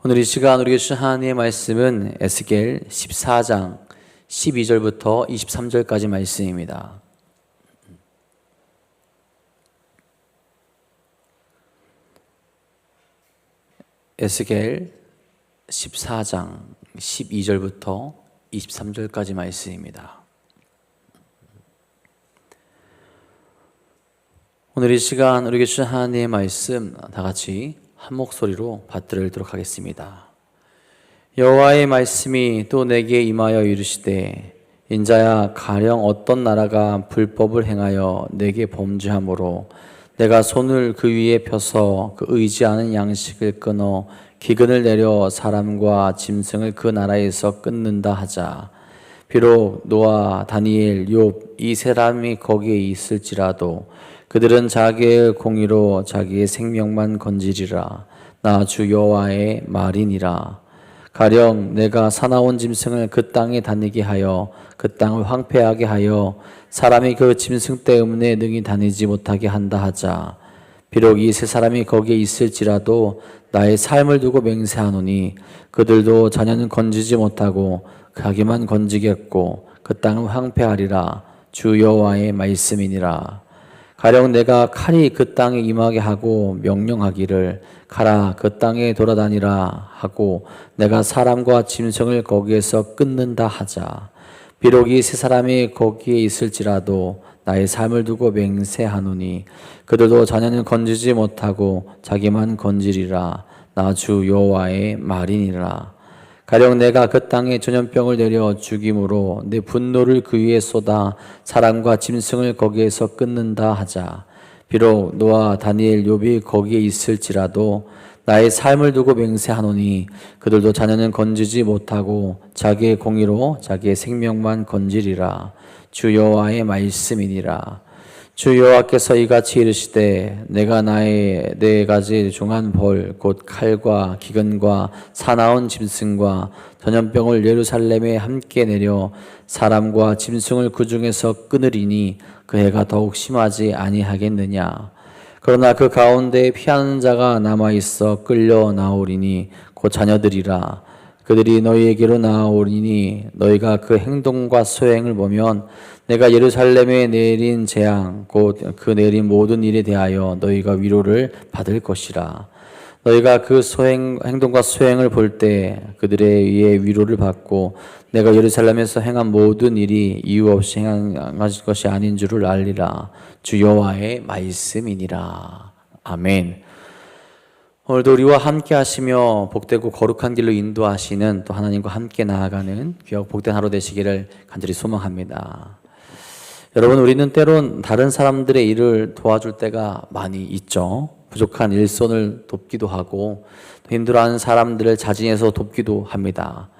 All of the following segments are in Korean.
오늘 이 시간 우리에게 주신 하나님의 말씀은 에스겔 14장 12절부터 23절까지 말씀입니다. 에스겔 14장 12절부터 23절까지 말씀입니다. 오늘 이 시간 우리에게 주신 하나님의 말씀 다 같이 한 목소리로 받들어 읽도록 하겠습니다. 여호와의 말씀이 또 내게 임하여 이르시되 인자야, 가령 어떤 나라가 불법을 행하여 내게 범죄하므로 내가 손을 그 위에 펴서 그 의지하는 양식을 끊어 기근을 내려 사람과 짐승을 그 나라에서 끊는다 하자. 비록 노아, 다니엘, 욥 이 세 사람이 거기에 있을지라도 그들은 자기의 공의로 자기의 생명만 건지리라. 나 주 여호와의 말이니라. 가령 내가 사나운 짐승을 그 땅에 다니게 하여 그 땅을 황폐하게 하여 사람이 그 짐승 때문에 능히 다니지 못하게 한다 하자. 비록 이 세 사람이 거기에 있을지라도 나의 삶을 두고 맹세하노니 그들도 자녀는 건지지 못하고 가기만 건지겠고 그 땅은 황폐하리라. 주 여호와의 말씀이니라. 가령 내가 칼이 그 땅에 임하게 하고 명령하기를 가라 그 땅에 돌아다니라 하고 내가 사람과 짐승을 거기에서 끊는다 하자. 비록 이 세 사람이 거기에 있을지라도 나의 삶을 두고 맹세하노니 그들도 자녀는 건지지 못하고 자기만 건지리라. 나 주 여호와의 말이니라. 가령 내가 그 땅에 전염병을 내려 죽임으로 내 분노를 그 위에 쏟아 사람과 짐승을 거기에서 끊는다 하자. 비록 노아, 다니엘, 욥이 거기에 있을지라도 나의 삶을 두고 맹세하노니 그들도 자녀는 건지지 못하고 자기의 공의로 자기의 생명만 건지리라. 주 여호와의 말씀이니라. 주 여호와께서 이같이 이르시되 내가 나의 네 가지 중한 벌 곧 칼과 기근과 사나운 짐승과 전염병을 예루살렘에 함께 내려 사람과 짐승을 그 중에서 끊으리니 그 해가 더욱 심하지 아니하겠느냐. 그러나 그 가운데 피하는 자가 남아있어 끌려 나오리니 곧 자녀들이라. 그들이 너희에게로 나오리니 너희가 그 행동과 소행을 보면 내가 예루살렘에 내린 재앙 곧 그 내린 모든 일에 대하여 너희가 위로를 받을 것이라. 너희가 그 행동과 소행을 볼 때 그들에 의해 위로를 받고 내가 예루살렘에서 행한 모든 일이 이유 없이 행한 것이 아닌 줄을 알리라. 주 여호와의 말씀이니라. 아멘. 오늘도 우리와 함께 하시며 복되고 거룩한 길로 인도하시는 또 하나님과 함께 나아가는 귀하고 복된 하루 되시기를 간절히 소망합니다. 여러분, 우리는 때론 다른 사람들의 일을 도와줄 때가 많이 있죠. 부족한 일손을 돕기도 하고 힘들어하는 사람들을 자진해서 돕기도 합니다.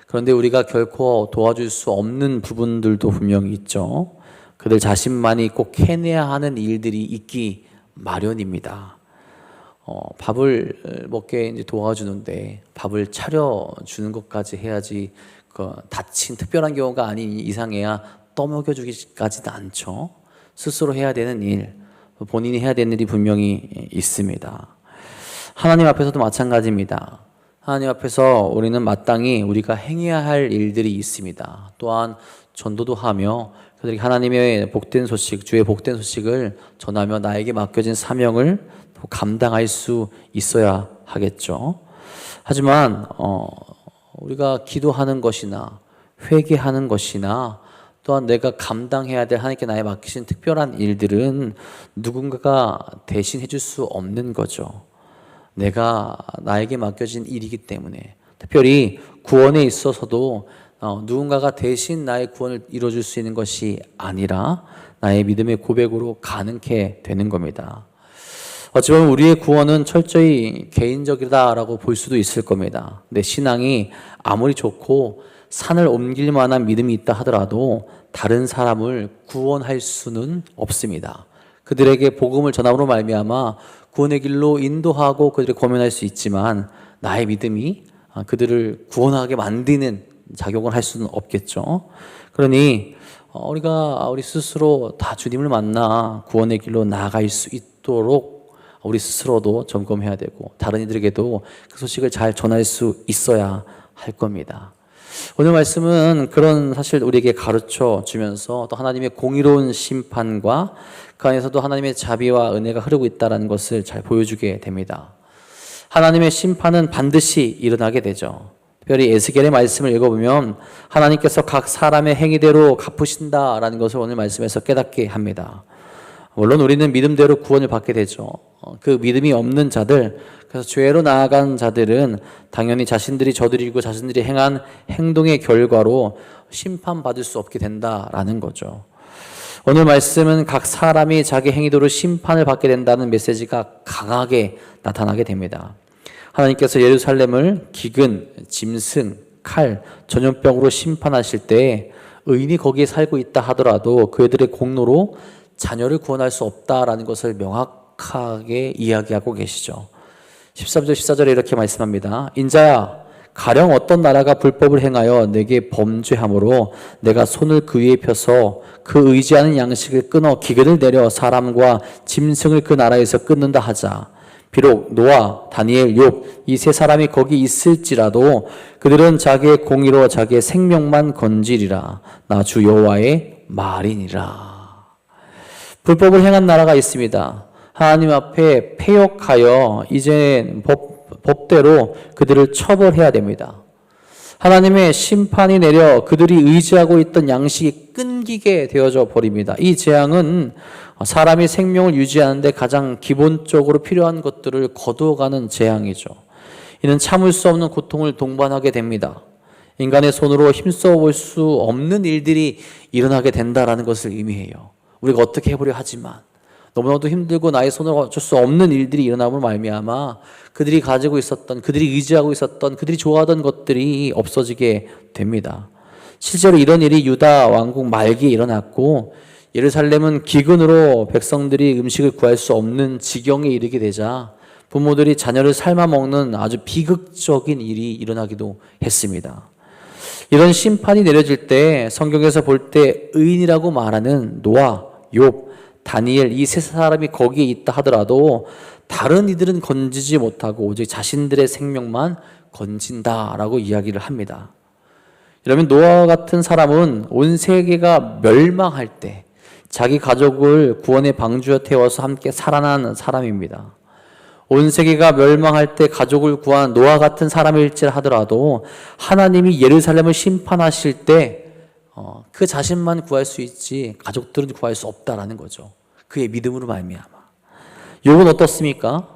그런데 우리가 결코 도와줄 수 없는 부분들도 분명히 있죠. 그들 자신만이 꼭 해내야 하는 일들이 있기 마련입니다. 밥을 먹게 이제 도와주는데 밥을 차려주는 것까지 해야지 다친 특별한 경우가 아닌 이상해야 떠먹여주기까지도 않죠. 스스로 해야 되는 일, 본인이 해야 되는 일이 분명히 있습니다. 하나님 앞에서도 마찬가지입니다. 하나님 앞에서 우리는 마땅히 우리가 행해야 할 일들이 있습니다. 또한 전도도 하며 그들이 하나님의 복된 소식, 주의 복된 소식을 전하며 나에게 맡겨진 사명을 감당할 수 있어야 하겠죠. 하지만 우리가 기도하는 것이나 회개하는 것이나 또한 내가 감당해야 될 하나님께 나에 맡기신 특별한 일들은 누군가가 대신 해줄 수 없는 거죠. 내가 나에게 맡겨진 일이기 때문에 특별히 구원에 있어서도 누군가가 대신 나의 구원을 이루어줄 수 있는 것이 아니라 나의 믿음의 고백으로 가능케 되는 겁니다. 어찌 보면 우리의 구원은 철저히 개인적이다라고 볼 수도 있을 겁니다. 내 신앙이 아무리 좋고 산을 옮길 만한 믿음이 있다 하더라도 다른 사람을 구원할 수는 없습니다. 그들에게 복음을 전함으로 말미암아 구원의 길로 인도하고 그들을 고면할 수 있지만 나의 믿음이 그들을 구원하게 만드는 작용을 할 수는 없겠죠. 그러니 우리 스스로 다 주님을 만나 구원의 길로 나아갈 수 있도록 우리 스스로도 점검해야 되고 다른 이들에게도 그 소식을 잘 전할 수 있어야 할 겁니다. 오늘 말씀은 그런 사실 우리에게 가르쳐 주면서 또 하나님의 공의로운 심판과 그 안에서도 하나님의 자비와 은혜가 흐르고 있다는 것을 잘 보여주게 됩니다. 하나님의 심판은 반드시 일어나게 되죠. 특별히 에스겔의 말씀을 읽어보면 하나님께서 각 사람의 행위대로 갚으신다라는 것을 오늘 말씀에서 깨닫게 합니다. 물론 우리는 믿음대로 구원을 받게 되죠. 그 믿음이 없는 자들, 그래서 죄로 나아간 자들은 당연히 자신들이 저지르고 자신들이 행한 행동의 결과로 심판받을 수 없게 된다라는 거죠. 오늘 말씀은 각 사람이 자기 행위대로 심판을 받게 된다는 메시지가 강하게 나타나게 됩니다. 하나님께서 예루살렘을 기근, 짐승, 칼, 전염병으로 심판하실 때 의인이 거기에 살고 있다 하더라도 그들의 공로로 자녀를 구원할 수 없다라는 것을 명확하게 이야기하고 계시죠. 13절 14절에 이렇게 말씀합니다. 인자야, 가령 어떤 나라가 불법을 행하여 내게 범죄함으로 내가 손을 그 위에 펴서 그 의지하는 양식을 끊어 기근을 내려 사람과 짐승을 그 나라에서 끊는다 하자. 비록 노아, 다니엘, 욥 이 세 사람이 거기 있을지라도 그들은 자기의 공의로 자기의 생명만 건지리라. 나 주 여호와의 말이니라. 불법을 행한 나라가 있습니다. 하나님 앞에 패역하여 이제 법대로 그들을 처벌해야 됩니다. 하나님의 심판이 내려 그들이 의지하고 있던 양식이 끊기게 되어져 버립니다. 이 재앙은 사람이 생명을 유지하는데 가장 기본적으로 필요한 것들을 거두어가는 재앙이죠. 이는 참을 수 없는 고통을 동반하게 됩니다. 인간의 손으로 힘써 볼 수 없는 일들이 일어나게 된다는 것을 의미해요. 우리가 어떻게 해보려 하지만 너무나도 힘들고 나의 손으로 어쩔 수 없는 일들이 일어남으로 말미암아 그들이 가지고 있었던, 그들이 의지하고 있었던, 그들이 좋아하던 것들이 없어지게 됩니다. 실제로 이런 일이 유다 왕국 말기에 일어났고 예루살렘은 기근으로 백성들이 음식을 구할 수 없는 지경에 이르게 되자 부모들이 자녀를 삶아 먹는 아주 비극적인 일이 일어나기도 했습니다. 이런 심판이 내려질 때 성경에서 볼 때 의인이라고 말하는 노아, 욥, 다니엘 이 세 사람이 거기에 있다 하더라도 다른 이들은 건지지 못하고 오직 자신들의 생명만 건진다라고 이야기를 합니다. 이러면 노아 같은 사람은 온 세계가 멸망할 때 자기 가족을 구원의 방주에 태워서 함께 살아난 사람입니다. 온 세계가 멸망할 때 가족을 구한 노아 같은 사람일지 하더라도 하나님이 예루살렘을 심판하실 때 그 자신만 구할 수 있지 가족들은 구할 수 없다라는 거죠. 그의 믿음으로 말미암아. 욥은 어떻습니까?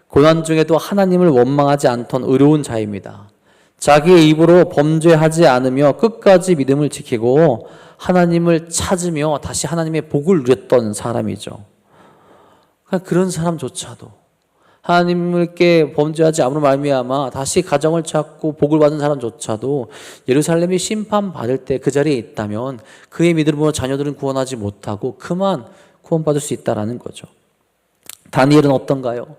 고난 중에도 하나님을 원망하지 않던 의로운 자입니다. 자기의 입으로 범죄하지 않으며 끝까지 믿음을 지키고 하나님을 찾으며 다시 하나님의 복을 누렸던 사람이죠. 그런 사람조차도 하나님께 범죄하지 않으로 말미암아 다시 가정을 찾고 복을 받은 사람조차도 예루살렘이 심판받을 때 그 자리에 있다면 그의 믿음으로 자녀들은 구원하지 못하고 그만 구원받을 수 있다는 거죠. 다니엘은 어떤가요?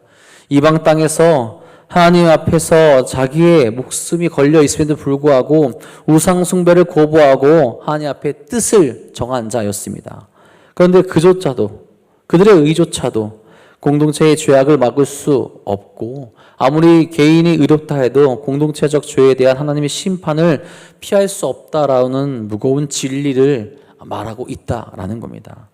이방 땅에서 하나님 앞에서 자기의 목숨이 걸려 있음에도 불구하고 우상 숭배를 거부하고 하나님 앞에 뜻을 정한 자였습니다. 그런데 그조차도 그들의 의조차도 공동체의 죄악을 막을 수 없고 아무리 개인이 의롭다 해도 공동체적 죄에 대한 하나님의 심판을 피할 수 없다라는 무거운 진리를 말하고 있다라는 겁니다.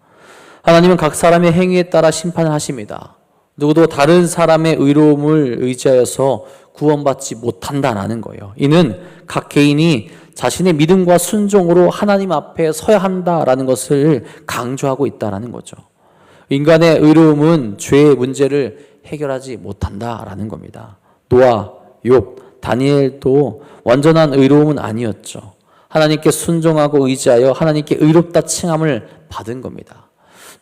하나님은 각 사람의 행위에 따라 심판을 하십니다. 누구도 다른 사람의 의로움을 의지하여서 구원받지 못한다라는 거예요. 이는 각 개인이 자신의 믿음과 순종으로 하나님 앞에 서야 한다라는 것을 강조하고 있다라는 거죠. 인간의 의로움은 죄의 문제를 해결하지 못한다라는 겁니다. 노아, 욥, 다니엘도 완전한 의로움은 아니었죠. 하나님께 순종하고 의지하여 하나님께 의롭다 칭함을 받은 겁니다.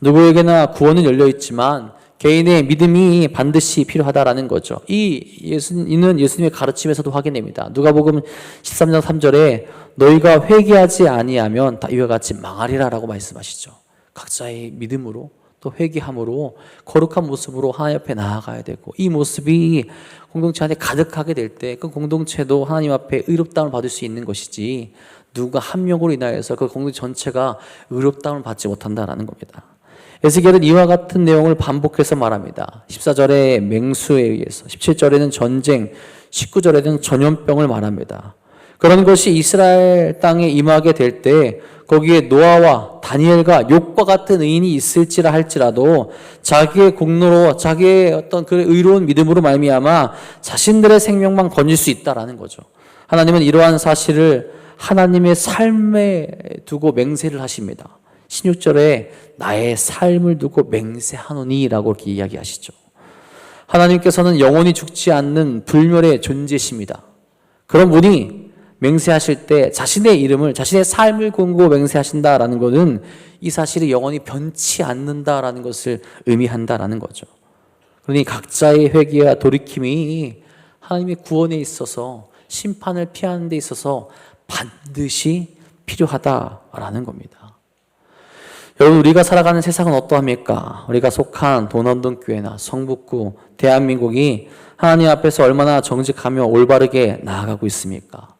누구에게나 구원은 열려 있지만 개인의 믿음이 반드시 필요하다라는 거죠. 이는 예수님의 가르침에서도 확인됩니다. 누가복음 13장 3절에 너희가 회개하지 아니하면 다 이와 같이 망하리라라고 말씀하시죠. 각자의 믿음으로 또 회개함으로 거룩한 모습으로 하나님 앞에 나아가야 되고 이 모습이 공동체 안에 가득하게 될 때 그 공동체도 하나님 앞에 의롭다움을 받을 수 있는 것이지 누가 한 명으로 인하여서 그 공동체 전체가 의롭다움을 받지 못한다라는 겁니다. 에스겔은 이와 같은 내용을 반복해서 말합니다. 14절에 맹수에 의해서, 17절에는 전쟁, 19절에는 전염병을 말합니다. 그런 것이 이스라엘 땅에 임하게 될 때 거기에 노아와 다니엘과 욥과 같은 의인이 있을지라 할지라도 자기의 공로로, 자기의 어떤 그 의로운 믿음으로 말미암아 자신들의 생명만 건질 수 있다라는 거죠. 하나님은 이러한 사실을 하나님의 삶에 두고 맹세를 하십니다. 16절에 나의 삶을 두고 맹세하노니 라고 이렇게 이야기하시죠. 하나님께서는 영원히 죽지 않는 불멸의 존재십니다. 그런 분이 맹세하실 때 자신의 이름을, 자신의 삶을 걸고 맹세하신다라는 것은 이 사실이 영원히 변치 않는다라는 것을 의미한다라는 거죠. 그러니 각자의 회개와 돌이킴이 하나님의 구원에 있어서, 심판을 피하는 데 있어서 반드시 필요하다라는 겁니다. 여러분, 우리가 살아가는 세상은 어떠합니까? 우리가 속한 돈원동교회나 성북구, 대한민국이 하나님 앞에서 얼마나 정직하며 올바르게 나아가고 있습니까?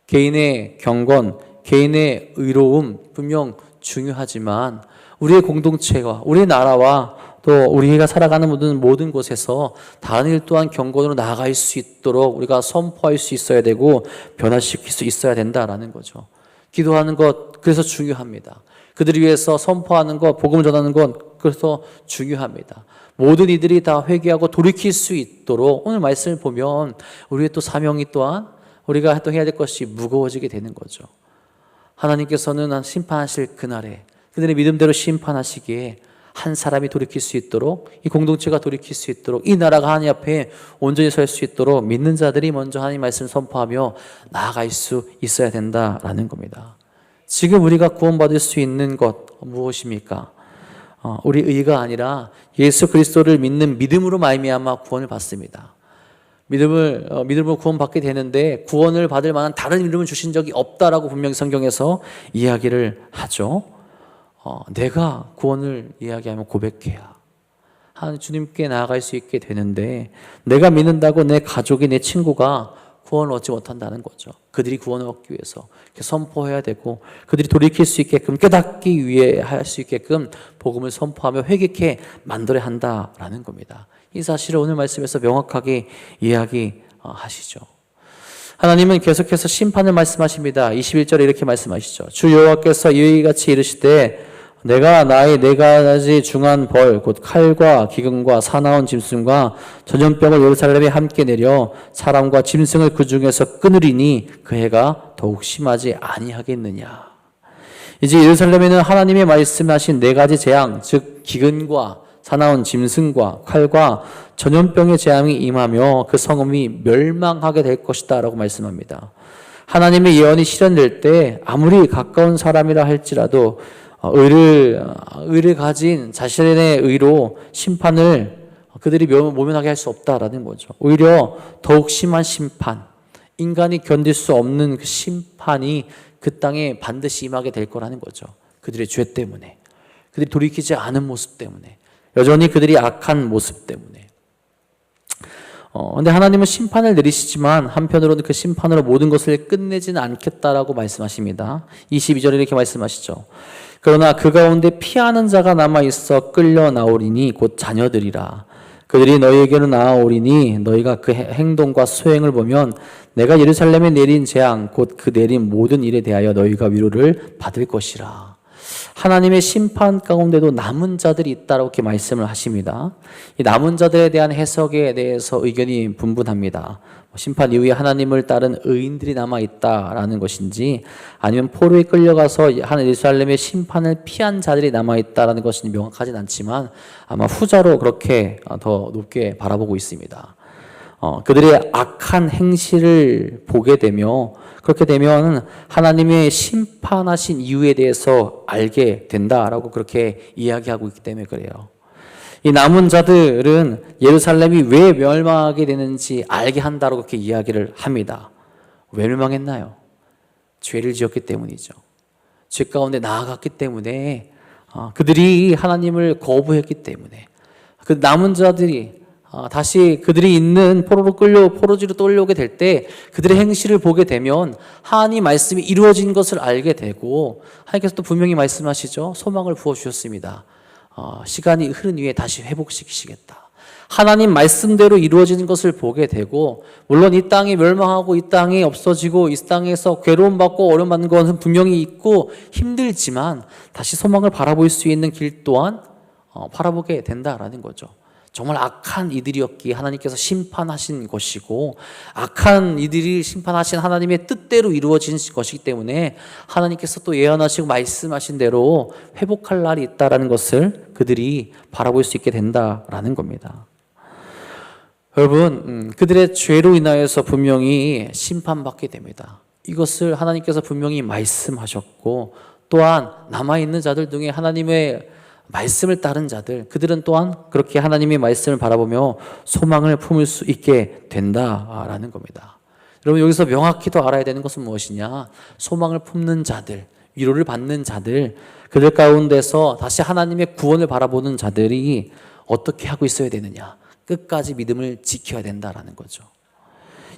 개인의 경건, 개인의 의로움 분명 중요하지만 우리의 공동체와 우리 나라와 또 우리가 살아가는 모든 곳에서 다른 일 또한 경건으로 나아갈 수 있도록 우리가 선포할 수 있어야 되고 변화시킬 수 있어야 된다라는 거죠. 기도하는 것, 그래서 중요합니다. 그들을 위해서 선포하는 것, 복음을 전하는 것, 그래서 중요합니다. 모든 이들이 다 회개하고 돌이킬 수 있도록 오늘 말씀을 보면 우리의 또 사명이 또한 우리가 또 해야 될 것이 무거워지게 되는 거죠. 하나님께서는 심판하실 그날에 그들의 믿음대로 심판하시기에 한 사람이 돌이킬 수 있도록, 이 공동체가 돌이킬 수 있도록, 이 나라가 하나님 앞에 온전히 설 수 있도록 믿는 자들이 먼저 하나님 말씀을 선포하며 나아갈 수 있어야 된다라는 겁니다. 지금 우리가 구원받을 수 있는 것 무엇입니까? 우리 의가 아니라 예수 그리스도를 믿는 믿음으로 말미암아 구원을 받습니다. 믿음으로 구원받게 되는데 구원을 받을 만한 다른 이름을 주신 적이 없다라고 분명히 성경에서 이야기를 하죠. 내가 구원을 이야기하면 고백해야 하나님 주님께 나아갈 수 있게 되는데, 내가 믿는다고 내 가족이, 내 친구가 구원을 얻지 못한다는 거죠. 그들이 구원을 얻기 위해서 선포해야 되고, 그들이 돌이킬 수 있게끔, 깨닫기 위해 할 수 있게끔 복음을 선포하며 회개케 만들어야 한다라는 겁니다. 이 사실을 오늘 말씀에서 명확하게 이야기하시죠. 하나님은 계속해서 심판을 말씀하십니다. 21절에 이렇게 말씀하시죠. 주 여호와께서 이와 같이 이르시되 내가 나의 네 가지 중한 벌 곧 칼과 기근과 사나운 짐승과 전염병을 예루살렘에 함께 내려 사람과 짐승을 그 중에서 끊으리니 그 해가 더욱 심하지 아니하겠느냐. 이제 예루살렘에는 하나님의 말씀하신 네 가지 재앙, 즉 기근과 사나운 짐승과 칼과 전염병의 재앙이 임하며 그 성읍이 멸망하게 될 것이다 라고 말씀합니다. 하나님의 예언이 실현될 때 아무리 가까운 사람이라 할지라도 의를 가진 자신의 의로 심판을 그들이 모면하게 할 수 없다라는 거죠. 오히려 더욱 심한 심판, 인간이 견딜 수 없는 그 심판이 그 땅에 반드시 임하게 될 거라는 거죠. 그들의 죄 때문에, 그들이 돌이키지 않은 모습 때문에, 여전히 그들이 악한 모습 때문에. 근데 하나님은 심판을 내리시지만 한편으로는 그 심판으로 모든 것을 끝내지는 않겠다라고 말씀하십니다. 22절에 이렇게 말씀하시죠. 그러나 그 가운데 피하는 자가 남아있어 끌려 나오리니 곧 자녀들이라. 그들이 너희에게로 나아오리니 너희가 그 행동과 수행을 보면 내가 예루살렘에 내린 재앙 곧 그 내린 모든 일에 대하여 너희가 위로를 받을 것이라. 하나님의 심판 가운데도 남은 자들이 있다라고 이렇게 말씀을 하십니다. 이 남은 자들에 대한 해석에 대해서 의견이 분분합니다. 심판 이후에 하나님을 따른 의인들이 남아있다라는 것인지, 아니면 포로에 끌려가서 예루살렘의 심판을 피한 자들이 남아있다라는 것인지 명확하진 않지만 아마 후자로 그렇게 더 높게 바라보고 있습니다. 그들의 악한 행실을 보게 되며, 그렇게 되면 하나님의 심판하신 이유에 대해서 알게 된다라고 그렇게 이야기하고 있기 때문에 그래요. 이 남은 자들은 예루살렘이 왜 멸망하게 되는지 알게 한다고 그렇게 이야기를 합니다. 왜 멸망했나요? 죄를 지었기 때문이죠. 죄 가운데 나아갔기 때문에, 그들이 하나님을 거부했기 때문에, 그 남은 자들이 다시 그들이 있는 포로지로 떠올려오게 될 때 그들의 행실을 보게 되면 하나님 말씀이 이루어진 것을 알게 되고, 하나님께서 또 분명히 말씀하시죠. 소망을 부어주셨습니다. 시간이 흐른 이후에 다시 회복시키시겠다. 하나님 말씀대로 이루어지는 것을 보게 되고, 물론 이 땅이 멸망하고 이 땅이 없어지고 이 땅에서 괴로움받고 어려움받는 것은 분명히 있고 힘들지만 다시 소망을 바라볼 수 있는 길 또한 바라보게 된다라는 거죠. 정말 악한 이들이었기에 하나님께서 심판하신 것이고, 악한 이들이 심판하신 하나님의 뜻대로 이루어진 것이기 때문에 하나님께서 또 예언하시고 말씀하신 대로 회복할 날이 있다라는 것을 그들이 바라볼 수 있게 된다라는 겁니다. 여러분, 그들의 죄로 인하여서 분명히 심판받게 됩니다. 이것을 하나님께서 분명히 말씀하셨고, 또한 남아있는 자들 중에 하나님의 말씀을 따른 자들, 그들은 또한 그렇게 하나님의 말씀을 바라보며 소망을 품을 수 있게 된다라는 겁니다. 여러분, 여기서 명확히 더 알아야 되는 것은 무엇이냐? 소망을 품는 자들, 위로를 받는 자들, 그들 가운데서 다시 하나님의 구원을 바라보는 자들이 어떻게 하고 있어야 되느냐? 끝까지 믿음을 지켜야 된다라는 거죠.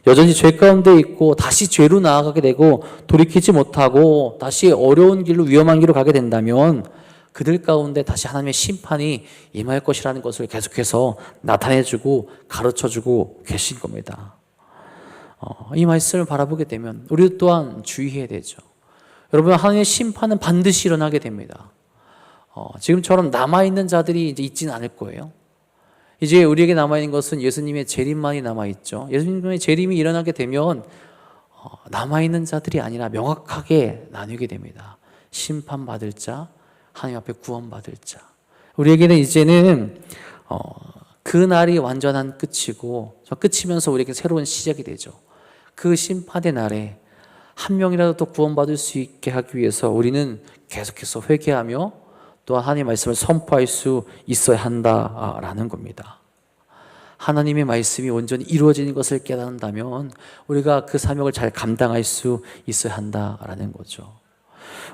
여전히 죄 가운데 있고 다시 죄로 나아가게 되고 돌이키지 못하고 다시 어려운 길로, 위험한 길로 가게 된다면 그들 가운데 다시 하나님의 심판이 임할 것이라는 것을 계속해서 나타내주고 가르쳐주고 계신 겁니다. 이 말씀을 바라보게 되면 우리 또한 주의해야 되죠. 여러분, 하나님의 심판은 반드시 일어나게 됩니다. 지금처럼 남아있는 자들이 이제 있지는 않을 거예요. 이제 우리에게 남아있는 것은 예수님의 재림만이 남아있죠. 예수님의 재림이 일어나게 되면 남아있는 자들이 아니라 명확하게 나뉘게 됩니다. 심판받을 자, 하나님 앞에 구원받을 자. 우리에게는 이제는 그 날이 완전한 끝이고, 끝이면서 우리에게 새로운 시작이 되죠. 그 심판의 날에 한 명이라도 더 구원받을 수 있게 하기 위해서 우리는 계속해서 회개하며 또한 하나님의 말씀을 선포할 수 있어야 한다라는 겁니다. 하나님의 말씀이 온전히 이루어지는 것을 깨닫는다면 우리가 그 사명을 잘 감당할 수 있어야 한다라는 거죠.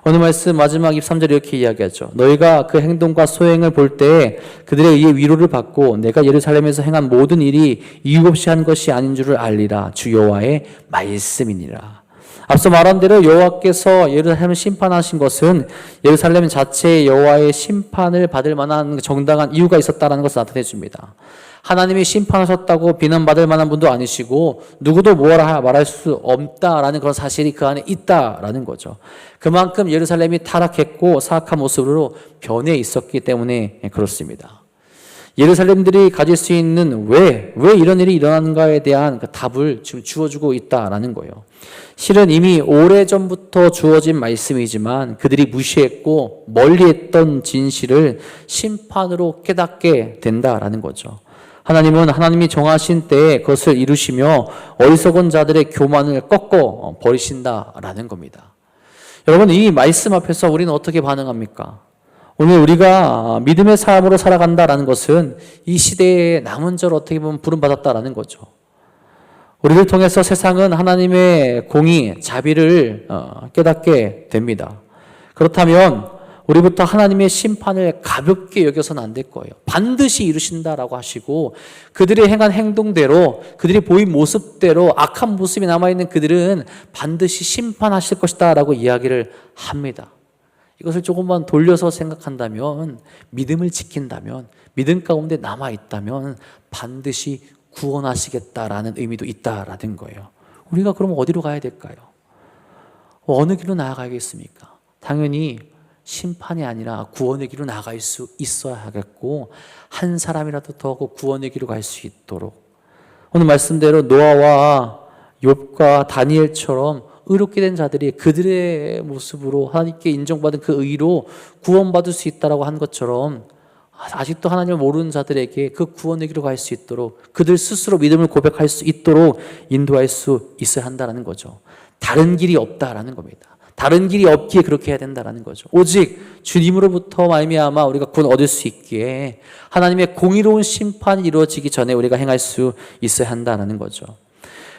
오늘 말씀 마지막 23절에 이렇게 이야기하죠. 너희가 그 행동과 소행을 볼 때 그들에 의해 위로를 받고 내가 예루살렘에서 행한 모든 일이 이유 없이 한 것이 아닌 줄을 알리라. 주 여호와의 말씀이니라. 앞서 말한 대로 여호와께서 예루살렘을 심판하신 것은 예루살렘 자체에 여호와의 심판을 받을 만한 정당한 이유가 있었다는 것을 나타내 줍니다. 하나님이 심판하셨다고 비난받을 만한 분도 아니시고 누구도 뭐라 말할 수 없다라는 그런 사실이 그 안에 있다라는 거죠. 그만큼 예루살렘이 타락했고 사악한 모습으로 변해 있었기 때문에 그렇습니다. 예루살렘들이 가질 수 있는 왜 이런 일이 일어나는가에 대한 그 답을 지금 주어주고 있다라는 거예요. 실은 이미 오래전부터 주어진 말씀이지만 그들이 무시했고 멀리했던 진실을 심판으로 깨닫게 된다라는 거죠. 하나님은 하나님이 정하신 때에 그것을 이루시며 어리석은 자들의 교만을 꺾어 버리신다라는 겁니다. 여러분, 이 말씀 앞에서 우리는 어떻게 반응합니까? 오늘 우리가 믿음의 삶으로 살아간다라는 것은 이 시대에 남은 자로 어떻게 보면 부름받았다라는 거죠. 우리를 통해서 세상은 하나님의 공의, 자비를 깨닫게 됩니다. 그렇다면 우리부터 하나님의 심판을 가볍게 여겨서는 안 될 거예요. 반드시 이루신다라고 하시고 그들이 행한 행동대로, 그들이 보인 모습대로 악한 모습이 남아있는 그들은 반드시 심판하실 것이다 라고 이야기를 합니다. 이것을 조금만 돌려서 생각한다면, 믿음을 지킨다면, 믿음 가운데 남아있다면 반드시 구원하시겠다라는 의미도 있다라는 거예요. 우리가 그럼 어디로 가야 될까요? 어느 길로 나아가야겠습니까? 당연히 심판이 아니라 구원의 길로 나아갈 수 있어야 하겠고, 한 사람이라도 더 구원의 길로 갈 수 있도록 오늘 말씀대로 노아와 욥과 다니엘처럼 의롭게 된 자들이 그들의 모습으로 하나님께 인정받은 그 의로 구원받을 수 있다라고 한 것처럼 아직도 하나님을 모르는 자들에게 그 구원의 길로 갈 수 있도록 그들 스스로 믿음을 고백할 수 있도록 인도할 수 있어야 한다는 거죠. 다른 길이 없다라는 겁니다. 다른 길이 없기에 그렇게 해야 된다는 거죠. 오직 주님으로부터 말미암아 우리가 구원 얻을 수 있기에 하나님의 공의로운 심판이 이루어지기 전에 우리가 행할 수 있어야 한다는 거죠.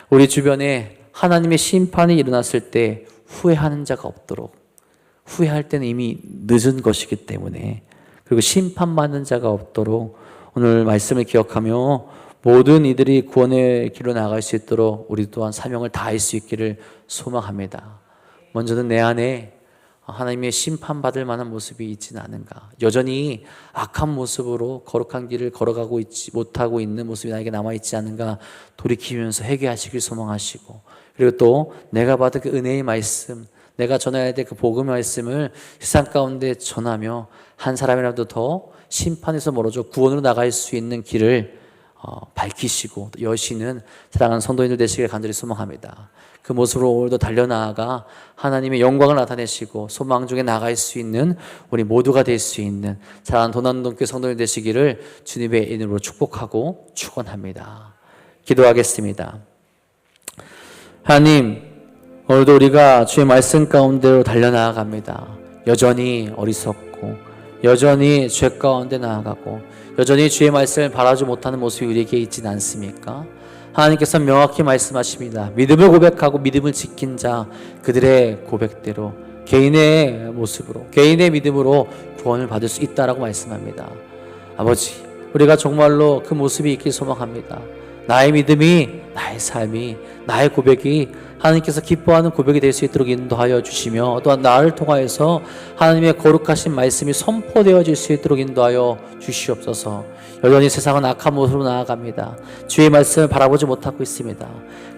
우리 주변에 하나님의 심판이 일어났을 때 후회하는 자가 없도록, 후회할 때는 이미 늦은 것이기 때문에, 그리고 심판받는 자가 없도록 오늘 말씀을 기억하며 모든 이들이 구원의 길로 나아갈 수 있도록 우리 또한 사명을 다할 수 있기를 소망합니다. 먼저는 내 안에 하나님의 심판받을 만한 모습이 있지는 않은가? 여전히 악한 모습으로 거룩한 길을 걸어가고 있지 못하고 있는 모습이 나에게 남아있지 않은가? 돌이키면서 회개하시길 소망하시고, 그리고 또 내가 받은 그 은혜의 말씀, 내가 전해야 될 그 복음의 말씀을 세상 가운데 전하며 한 사람이라도 더 심판에서 멀어져 구원으로 나갈 수 있는 길을 밝히시고 여시는 사랑하는 성도인들 되시길 간절히 소망합니다. 그 모습으로 오늘도 달려나아가 하나님의 영광을 나타내시고 소망 중에 나갈 수 있는 우리 모두가 될 수 있는 사랑하는 도난동교회 성도인 되시기를 주님의 이름으로 축복하고 축원합니다. 기도하겠습니다. 하나님, 오늘도 우리가 주의 말씀 가운데로 달려나아갑니다. 여전히 어리석고 여전히 죄 가운데 나아가고 여전히 주의 말씀을 바라지 못하는 모습이 우리에게 있지는 않습니까? 하나님께서 명확히 말씀하십니다. 믿음을 고백하고 믿음을 지킨 자 그들의 고백대로 개인의 모습으로 개인의 믿음으로 구원을 받을 수 있다라고 말씀합니다. 아버지, 우리가 정말로 그 모습이 있길 소망합니다. 나의 믿음이, 나의 삶이, 나의 고백이 하나님께서 기뻐하는 고백이 될 수 있도록 인도하여 주시며 또한 나를 통하여서 하나님의 거룩하신 말씀이 선포되어질 수 있도록 인도하여 주시옵소서. 여전히 세상은 악한 모습으로 나아갑니다. 주의 말씀을 바라보지 못하고 있습니다.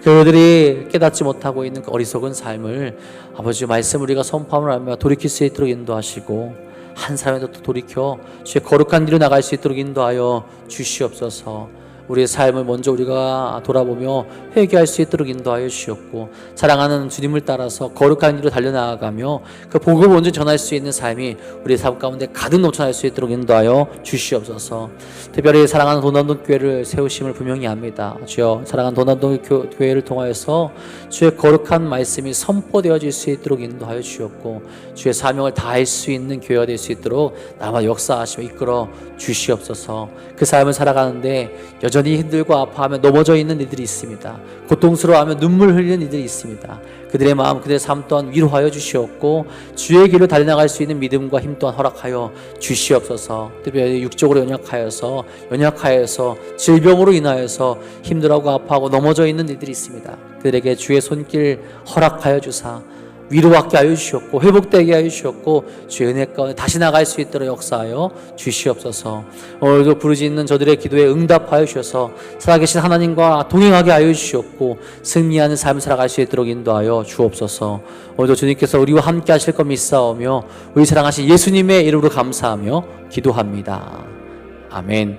그들이 깨닫지 못하고 있는 그 어리석은 삶을 아버지 말씀 우리가 선포함을 하며 돌이킬 수 있도록 인도하시고 한 사람이라도 돌이켜 주의 거룩한 길로 나갈 수 있도록 인도하여 주시옵소서. 우리의 삶을 먼저 우리가 돌아보며 회개할 수 있도록 인도하여 주셨고 사랑하는 주님을 따라서 거룩한 길로 달려나가며 그 복음을 먼저 전할 수 있는 삶이 우리의 삶 가운데 가득 넘쳐날 수 있도록 인도하여 주시옵소서. 특별히 사랑하는 도난동 교회를 세우심을 분명히 압니다. 주여, 사랑하는 도난동 교회를 통하여서 주의 거룩한 말씀이 선포되어질 수 있도록 인도하여 주셨고 주의 사명을 다할 수 있는 교회가 될 수 있도록 나와 역사하시며 이끌어 주시옵소서. 그 삶을 살아가는데 여전히 힘들고 아파하며 넘어져 있는 이들이 있습니다. 고통스러워하며 눈물 흘리는 이들이 있습니다. 그들의 마음, 그들의 삶 또한 위로하여 주시옵고 주의 길로 달려나갈 수 있는 믿음과 힘 또한 허락하여 주시옵소서. 특별히 육적으로 연약하여서 질병으로 인하여서 힘들어하고 아파하고 넘어져 있는 이들이 있습니다. 그들에게 주의 손길 허락하여 주사 위로받게 하여 주셨고 회복되게 하여 주셨고 주의 은혜 가운데 다시 나갈 수 있도록 역사하여 주시옵소서. 오늘도 부르짖는 저들의 기도에 응답하여 주셔서 살아계신 하나님과 동행하게 하여 주시옵고 승리하는 삶을 살아갈 수 있도록 인도하여 주옵소서. 오늘도 주님께서 우리와 함께 하실 것 믿사오며 우리 사랑하신 예수님의 이름으로 감사하며 기도합니다. 아멘.